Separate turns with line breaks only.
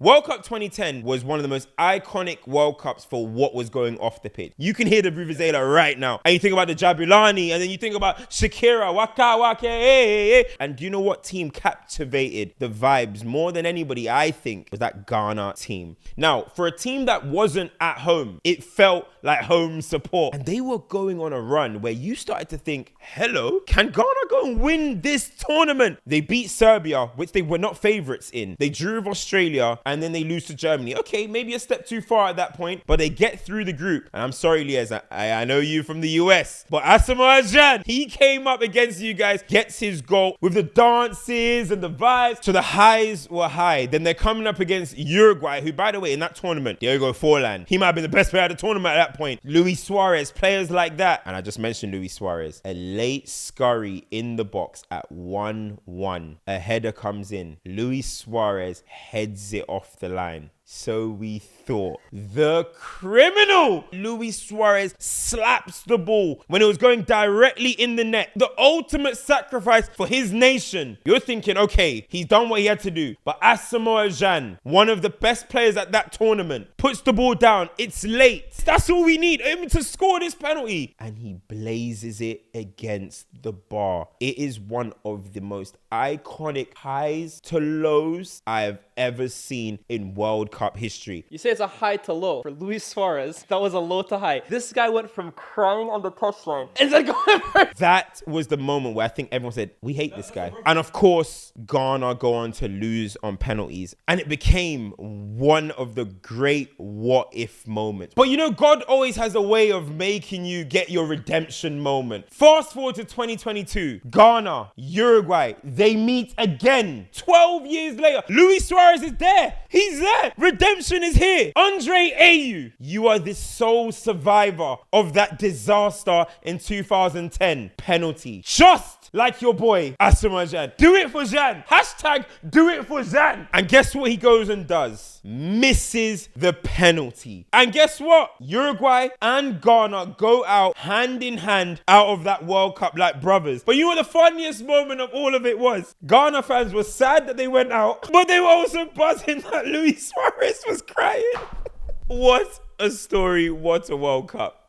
World Cup 2010 was one of the most iconic World Cups for what was going off the pitch. You can hear the Vuvuzela right now. And you think about the Jabulani, and then you think about Shakira, Waka Waka, hey, hey. And do you know what team captivated the vibes more than anybody, I think, was that Ghana team. Now, for a team that wasn't at home, it felt like home support. And they were going on a run where you started to think, hello, can Ghana go and win this tournament? They beat Serbia, which they were not favourites in. They drew with Australia, and then they lose to Germany. Okay, maybe a step too far at that point, but they get through the group. And I'm sorry, Liaz, I know you from the US, but Asamoah Gyan, he came up against you guys, gets his goal with the dances and the vibes. So the highs were high. Then they're coming up against Uruguay, who, by the way, in that tournament, Diego Forlan, he might have been the best player of the tournament at that point. Luis Suarez, players like that. And I just mentioned Luis Suarez. A late scurry in the box at 1-1. A header comes in. Luis Suarez heads it off the line. So we thought. The criminal! Luis Suarez slaps the ball when it was going directly in the net. The ultimate sacrifice for his nation. You're thinking, okay, he's done what he had to do. But Asamoah Gyan, one of the best players at that tournament, puts the ball down. It's late. That's all we need, him to score this penalty. And he blazes it against the bar. It is one of the most iconic highs to lows I have ever seen in World Cup history.
You say it's a high to low. For Luis Suarez, that was a low to high. This guy went from crying on the touchline and then going for...
That was the moment where I think everyone said, we hate this guy. And of course, Ghana go on to lose on penalties. And it became one of the great what if moments. But you know, God always has a way of making you get your redemption moment. Fast forward to 2022. Ghana, Uruguay, they meet again. 12 years later. Luis Suarez is there. He's there. Redemption is here. Andre Ayew, you are the sole survivor of that disaster in 2010. Penalty. Just like your boy, Asamoah Gyan. Do it for Gyan. Hashtag do it for Gyan. And guess what he goes and does? Misses the penalty. And guess what? Uruguay and Ghana go out hand in hand out of that World Cup like brothers. But you know what the funniest moment of all of it was? Ghana fans were sad that they went out, but they were also buzzing that Luis Suarez was crying. What a story. What a World Cup.